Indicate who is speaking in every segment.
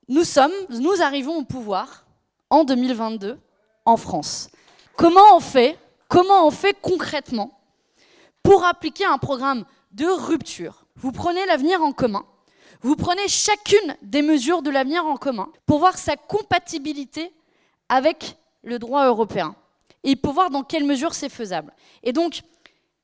Speaker 1: nous arrivons au pouvoir en 2022 en France. Comment on fait concrètement pour appliquer un programme de rupture? Vous prenez l'avenir en commun, vous prenez chacune des mesures de l'avenir en commun pour voir sa compatibilité avec le droit européen et pour voir dans quelle mesure c'est faisable. Et donc,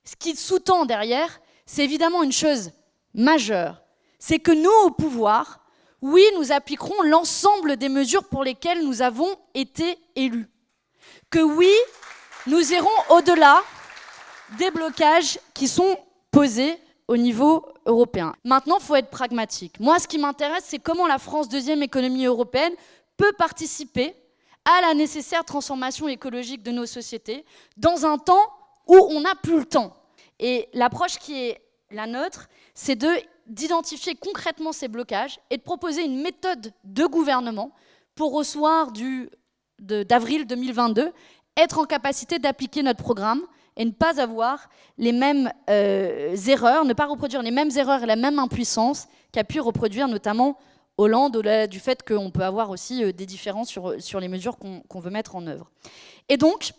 Speaker 1: ce qui sous-tend derrière, c'est évidemment une chose majeure, c'est que nous, au pouvoir, oui, nous appliquerons l'ensemble des mesures pour lesquelles nous avons été élus. Que oui, nous irons au-delà des blocages qui sont posés au niveau européen. Maintenant, il faut être pragmatique. Moi, ce qui m'intéresse, c'est comment la France, deuxième économie européenne, peut participer à la nécessaire transformation écologique de nos sociétés dans un temps où on n'a plus le temps. Et l'approche qui est la nôtre, c'est d'identifier concrètement ces blocages et de proposer une méthode de gouvernement pour, au soir d'avril 2022, être en capacité d'appliquer notre programme et ne pas avoir les mêmes erreurs, ne pas reproduire les mêmes erreurs et la même impuissance qu'a pu reproduire notamment Hollande, au-delà du fait qu'on peut avoir aussi des différences sur les mesures qu'on veut mettre en œuvre. Et donc,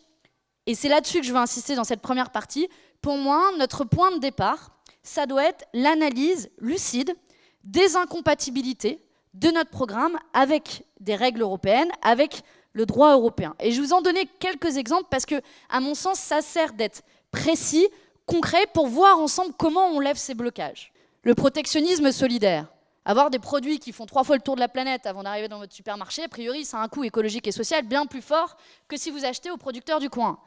Speaker 1: et c'est là-dessus que je veux insister dans cette première partie, pour moi, notre point de départ, ça doit être l'analyse lucide des incompatibilités de notre programme avec des règles européennes, avec le droit européen. Et je vais vous en donner quelques exemples parce que, à mon sens, ça sert d'être précis, concret, pour voir ensemble comment on lève ces blocages. Le protectionnisme solidaire. Avoir des produits qui font 3 fois le tour de la planète avant d'arriver dans votre supermarché, a priori, ça a un coût écologique et social bien plus fort que si vous achetez aux producteurs du coin.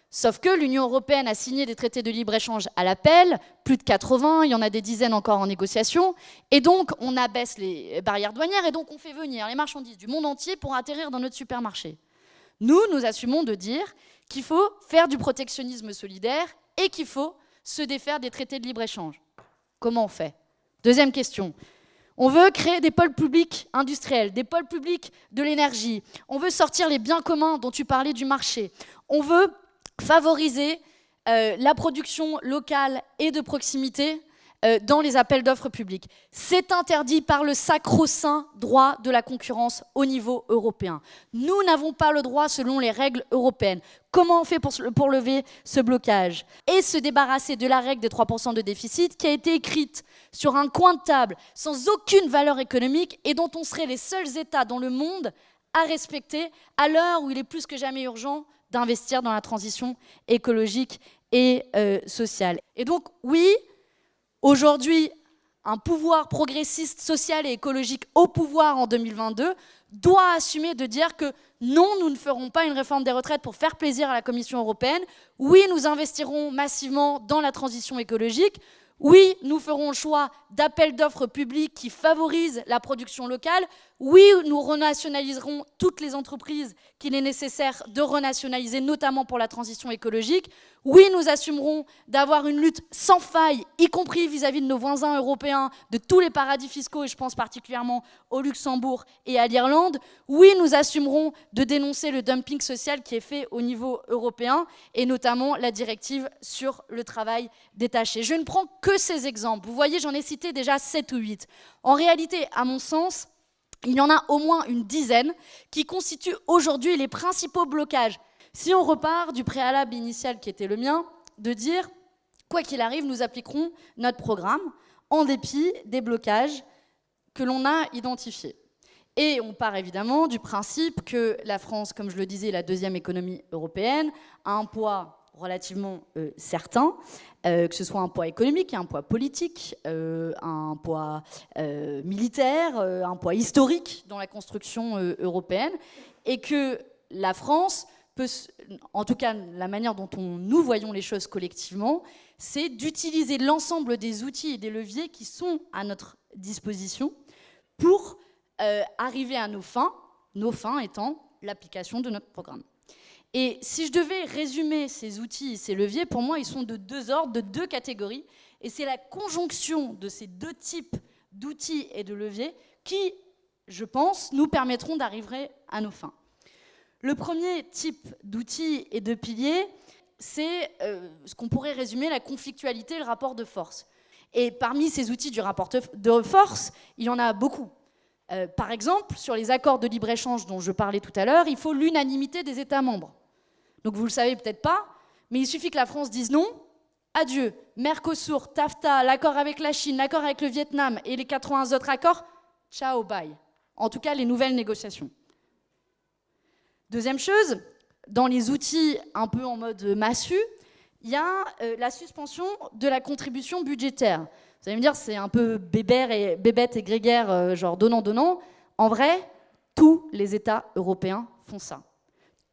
Speaker 1: Sauf que l'Union européenne a signé des traités de libre-échange à l'appel, plus de 80, il y en a des dizaines encore en négociation, et donc on abaisse les barrières douanières, et donc on fait venir les marchandises du monde entier pour atterrir dans notre supermarché. Nous assumons de dire qu'il faut faire du protectionnisme solidaire et qu'il faut se défaire des traités de libre-échange. Comment on fait? Deuxième question. On veut créer des pôles publics industriels, des pôles publics de l'énergie. On veut sortir les biens communs dont tu parlais du marché. On veut favoriser la production locale et de proximité dans les appels d'offres publics. C'est interdit par le sacro-saint droit de la concurrence au niveau européen. Nous n'avons pas le droit selon les règles européennes. Comment on fait pour lever ce blocage et se débarrasser de la règle des 3% de déficit qui a été écrite sur un coin de table sans aucune valeur économique et dont on serait les seuls États dans le monde à respecter à l'heure où il est plus que jamais urgent d'investir dans la transition écologique et sociale. Et donc, oui, aujourd'hui, un pouvoir progressiste, social et écologique au pouvoir en 2022 doit assumer de dire que non, nous ne ferons pas une réforme des retraites pour faire plaisir à la Commission européenne. Oui, nous investirons massivement dans la transition écologique. Oui, nous ferons le choix d'appels d'offres publics qui favorisent la production locale. Oui, nous renationaliserons toutes les entreprises qu'il est nécessaire de renationaliser, notamment pour la transition écologique. Oui, nous assumerons d'avoir une lutte sans faille, y compris vis-à-vis de nos voisins européens, de tous les paradis fiscaux, et je pense particulièrement au Luxembourg et à l'Irlande. Oui, nous assumerons de dénoncer le dumping social qui est fait au niveau européen, et notamment la directive sur le travail détaché. Je ne prends que ces exemples. Vous voyez, j'en ai cité déjà 7 ou 8. En réalité, à mon sens, il y en a au moins une dizaine qui constituent aujourd'hui les principaux blocages. Si on repart du préalable initial qui était le mien, de dire, quoi qu'il arrive, nous appliquerons notre programme en dépit des blocages que l'on a identifiés. Et on part évidemment du principe que la France, comme je le disais, est la deuxième économie européenne, a un poids relativement certain, que ce soit un poids économique, un poids politique, un poids militaire, un poids historique dans la construction européenne, et que la France peut, en tout cas la manière dont nous voyons les choses collectivement, c'est d'utiliser l'ensemble des outils et des leviers qui sont à notre disposition pour arriver à nos fins étant l'application de notre programme. Et si je devais résumer ces outils et ces leviers, pour moi, ils sont de 2 ordres, de 2 catégories. Et c'est la conjonction de ces 2 types d'outils et de leviers qui, je pense, nous permettront d'arriver à nos fins. Le premier type d'outils et de piliers, c'est ce qu'on pourrait résumer la conflictualité et le rapport de force. Et parmi ces outils du rapport de force, il y en a beaucoup. Par exemple, sur les accords de libre-échange dont je parlais tout à l'heure, il faut l'unanimité des États membres. Donc vous le savez peut-être pas, mais il suffit que la France dise non, adieu. Mercosur, TAFTA, l'accord avec la Chine, l'accord avec le Vietnam et les 80 autres accords, ciao, bye. En tout cas, les nouvelles négociations. Deuxième chose, dans les outils un peu en mode massue, il y a la suspension de la contribution budgétaire. Vous allez me dire, c'est un peu bébête et grégaire, genre donnant-donnant. En vrai, tous les États européens font ça.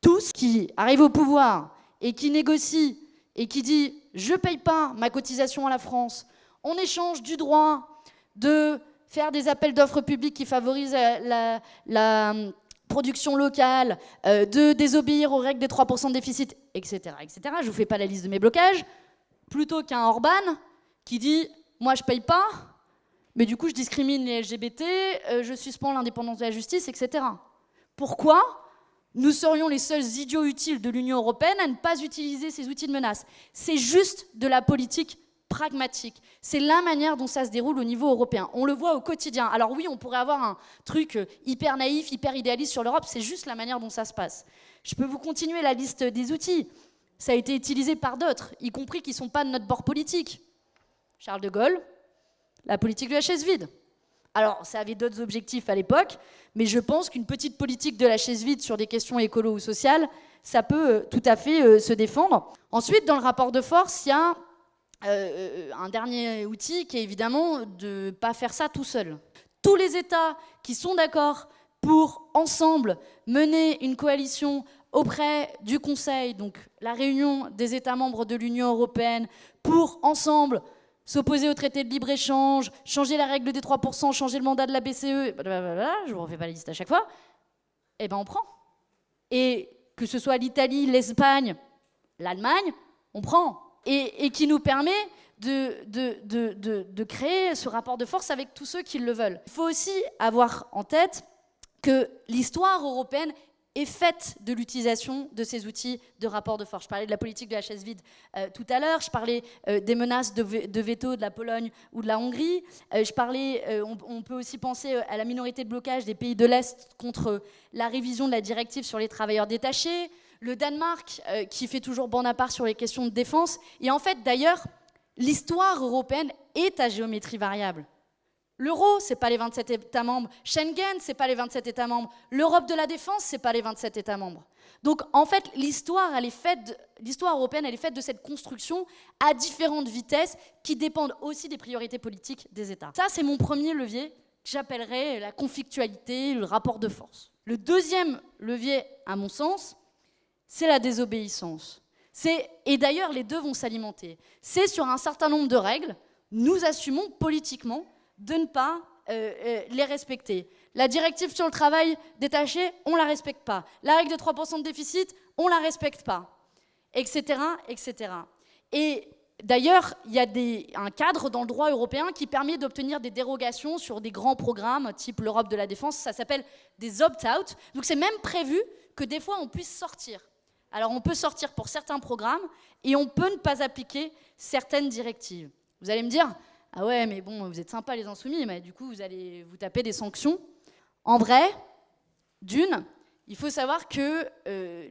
Speaker 1: Tous qui arrivent au pouvoir et qui négocient et qui disent « je ne paye pas ma cotisation à la France en échange du droit de faire des appels d'offres publics qui favorisent la production locale, de désobéir aux règles des 3% de déficit, etc., etc. » Je ne vous fais pas la liste de mes blocages. Plutôt qu'un Orban qui dit « moi je ne paye pas, mais du coup je discrimine les LGBT, je suspends l'indépendance de la justice, etc. » Pourquoi nous serions les seuls idiots utiles de l'Union européenne à ne pas utiliser ces outils de menace? C'est juste de la politique pragmatique. C'est la manière dont ça se déroule au niveau européen. On le voit au quotidien. Alors oui, on pourrait avoir un truc hyper naïf, hyper idéaliste sur l'Europe, c'est juste la manière dont ça se passe. Je peux vous continuer la liste des outils. Ça a été utilisé par d'autres, y compris qui ne sont pas de notre bord politique. Charles de Gaulle, la politique de la chaise vide. Alors, ça avait d'autres objectifs à l'époque, mais je pense qu'une petite politique de la chaise vide sur des questions écolo ou sociales, ça peut tout à fait se défendre. Ensuite, dans le rapport de force, il y a un dernier outil qui est évidemment de ne pas faire ça tout seul. Tous les États qui sont d'accord pour, ensemble, mener une coalition auprès du Conseil, donc la réunion des États membres de l'Union européenne, pour, ensemble, s'opposer au traité de libre-échange, changer la règle des 3%, changer le mandat de la BCE, blablabla, je ne vous refais pas la liste à chaque fois, eh ben on prend. Et que ce soit l'Italie, l'Espagne, l'Allemagne, on prend. Et qui nous permet de créer ce rapport de force avec tous ceux qui le veulent. Il faut aussi avoir en tête que l'histoire européenne est faite de l'utilisation de ces outils de rapport de force. Je parlais de la politique de la chaise vide tout à l'heure, je parlais des menaces de veto de la Pologne ou de la Hongrie, on peut aussi penser à la minorité de blocage des pays de l'Est contre la révision de la directive sur les travailleurs détachés, le Danemark qui fait toujours bande à part sur les questions de défense. Et en fait, d'ailleurs, l'histoire européenne est à géométrie variable. L'euro, ce n'est pas les 27 États membres. Schengen, ce n'est pas les 27 États membres. L'Europe de la défense, ce n'est pas les 27 États membres. Donc, en fait, l'histoire européenne, elle est faite de cette construction à différentes vitesses qui dépendent aussi des priorités politiques des États. Ça, c'est mon premier levier que j'appellerais la conflictualité, le rapport de force. Le deuxième levier, à mon sens, c'est la désobéissance. Et d'ailleurs, les deux vont s'alimenter. C'est sur un certain nombre de règles, nous assumons politiquement de ne pas les respecter. La directive sur le travail détaché, on ne la respecte pas. La règle de 3% de déficit, on ne la respecte pas, etc., etc. Et d'ailleurs, il y a un cadre dans le droit européen qui permet d'obtenir des dérogations sur des grands programmes, type l'Europe de la défense, ça s'appelle des opt-out. Donc c'est même prévu que des fois on puisse sortir. Alors on peut sortir pour certains programmes et on peut ne pas appliquer certaines directives. Vous allez me dire, ah ouais, mais bon, vous êtes sympas les insoumis, mais du coup vous allez vous taper des sanctions. En vrai, il faut savoir que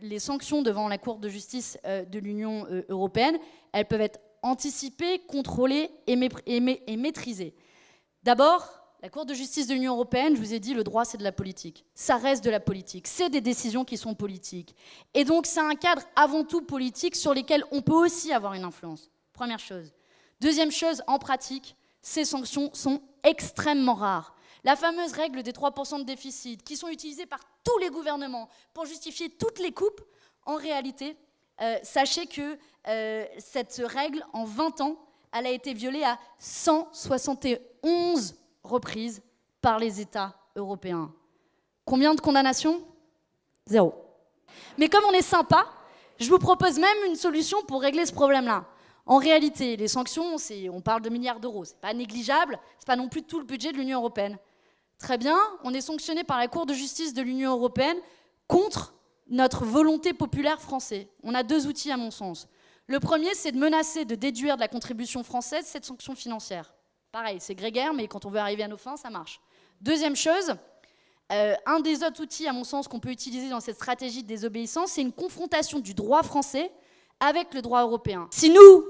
Speaker 1: les sanctions devant la Cour de justice de l'Union européenne, elles peuvent être anticipées, contrôlées et maîtrisées. D'abord, la Cour de justice de l'Union européenne, je vous ai dit, le droit, c'est de la politique. Ça reste de la politique. C'est des décisions qui sont politiques. Et donc, c'est un cadre avant tout politique sur lesquels on peut aussi avoir une influence. Première chose. Deuxième chose, en pratique, ces sanctions sont extrêmement rares. La fameuse règle des 3% de déficit, qui sont utilisées par tous les gouvernements pour justifier toutes les coupes, en réalité, sachez que cette règle, en 20 ans, elle a été violée à 171 reprises par les États européens. Combien de condamnations? 0. Mais comme on est sympa, je vous propose même une solution pour régler ce problème-là. En réalité, les sanctions, on parle de milliards d'euros. Ce n'est pas négligeable, ce n'est pas non plus tout le budget de l'Union européenne. Très bien, on est sanctionné par la Cour de justice de l'Union européenne contre notre volonté populaire française. On a deux outils à mon sens. Le premier, c'est de menacer de déduire de la contribution française cette sanction financière. Pareil, c'est grégaire, mais quand on veut arriver à nos fins, ça marche. Deuxième chose, Un des autres outils, à mon sens, qu'on peut utiliser dans cette stratégie de désobéissance, c'est une confrontation du droit français avec le droit européen. Si nous,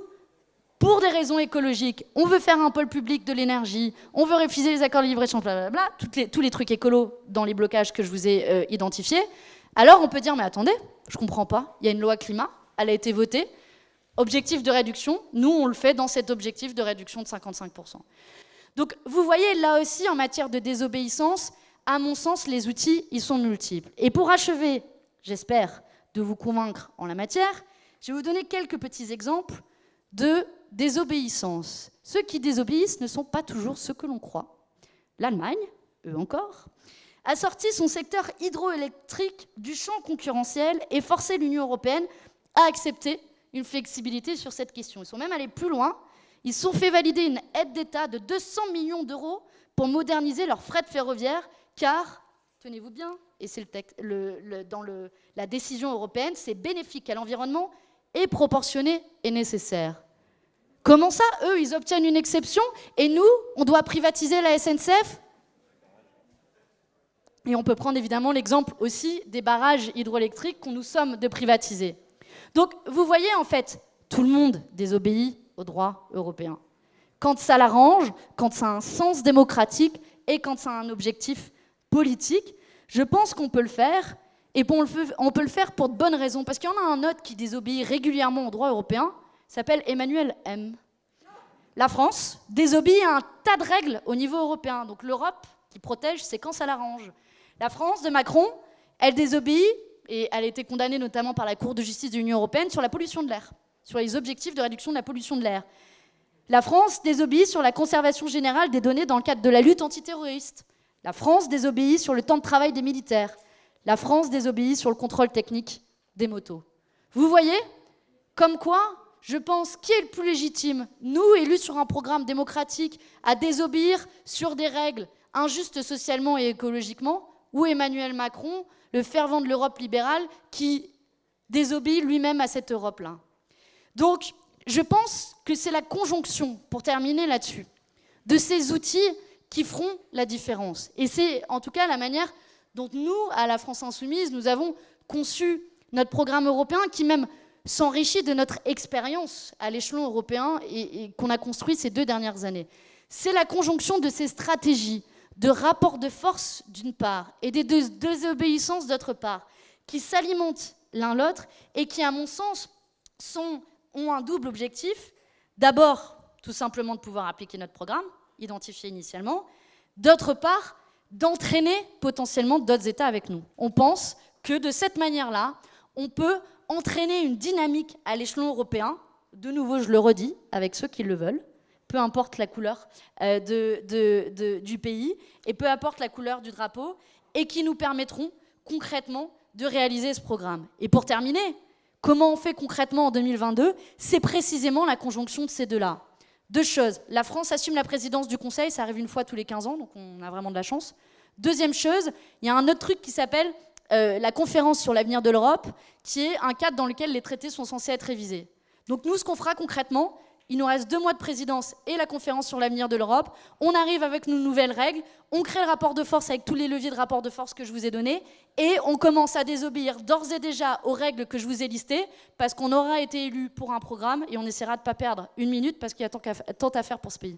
Speaker 1: pour des raisons écologiques, on veut faire un pôle public de l'énergie, on veut refuser les accords de libre-échange, blablabla, tous les trucs écolos dans les blocages que je vous ai identifiés, alors on peut dire, mais attendez, je comprends pas, il y a une loi climat, elle a été votée, objectif de réduction, nous on le fait dans cet objectif de réduction de 55%. Donc vous voyez, là aussi, en matière de désobéissance, à mon sens, les outils, ils sont multiples. Et pour achever, j'espère, de vous convaincre en la matière, je vais vous donner quelques petits exemples de désobéissance. Ceux qui désobéissent ne sont pas toujours ceux que l'on croit. L'Allemagne, eux encore, a sorti son secteur hydroélectrique du champ concurrentiel et forcé l'Union européenne à accepter une flexibilité sur cette question. Ils sont même allés plus loin. Ils se sont fait valider une aide d'État de 200 millions d'euros pour moderniser leur fret ferroviaire, car, tenez-vous bien, et c'est dans la décision européenne, c'est bénéfique à l'environnement et proportionné et nécessaire. Comment ça, eux, ils obtiennent une exception et nous, on doit privatiser la SNCF? Et on peut prendre évidemment l'exemple aussi des barrages hydroélectriques qu'on nous somme de privatiser. Donc, vous voyez, en fait, tout le monde désobéit au droit européen. Quand ça l'arrange, quand ça a un sens démocratique et quand ça a un objectif politique, je pense qu'on peut le faire, et on peut le faire pour de bonnes raisons. Parce qu'il y en a un autre qui désobéit régulièrement au droit européen, s'appelle Emmanuel M. La France désobéit à un tas de règles au niveau européen. Donc l'Europe, qui protège, c'est quand ça l'arrange. La France de Macron, elle désobéit, et elle a été condamnée notamment par la Cour de justice de l'Union européenne sur la pollution de l'air, sur les objectifs de réduction de la pollution de l'air. La France désobéit sur la conservation générale des données dans le cadre de la lutte antiterroriste. La France désobéit sur le temps de travail des militaires. La France désobéit sur le contrôle technique des motos. Vous voyez, comme quoi, je pense, qui est le plus légitime? Nous, élus sur un programme démocratique, à désobéir sur des règles injustes socialement et écologiquement, ou Emmanuel Macron, le fervent de l'Europe libérale, qui désobéit lui-même à cette Europe-là. Donc, je pense que c'est la conjonction, pour terminer là-dessus, de ces outils qui feront la différence. Et c'est en tout cas la manière dont nous, à la France Insoumise, nous avons conçu notre programme européen qui même s'enrichit de notre expérience à l'échelon européen et qu'on a construit ces 2 dernières années. C'est la conjonction de ces stratégies, de rapports de force d'une part et des désobéissances d'autre part, qui s'alimentent l'un l'autre et qui, à mon sens, ont un double objectif. D'abord, tout simplement de pouvoir appliquer notre programme, identifié initialement. D'autre part, d'entraîner potentiellement d'autres États avec nous. On pense que de cette manière-là, on peut entraîner une dynamique à l'échelon européen, de nouveau je le redis, avec ceux qui le veulent, peu importe la couleur du pays, et peu importe la couleur du drapeau, et qui nous permettront concrètement de réaliser ce programme. Et pour terminer, comment on fait concrètement en 2022? C'est précisément la conjonction de ces deux-là. 2 choses. La France assume la présidence du Conseil, ça arrive une fois tous les 15 ans, donc on a vraiment de la chance. 2e chose, il y a un autre truc qui s'appelle la conférence sur l'avenir de l'Europe, qui est un cadre dans lequel les traités sont censés être révisés. Donc nous, ce qu'on fera concrètement, il nous reste 2 mois de présidence et la conférence sur l'avenir de l'Europe. On arrive avec nos nouvelles règles, on crée le rapport de force avec tous les leviers de rapport de force que je vous ai donnés, et on commence à désobéir d'ores et déjà aux règles que je vous ai listées, parce qu'on aura été élu pour un programme, et on essaiera de ne pas perdre une minute, parce qu'il y a tant à faire pour ce pays.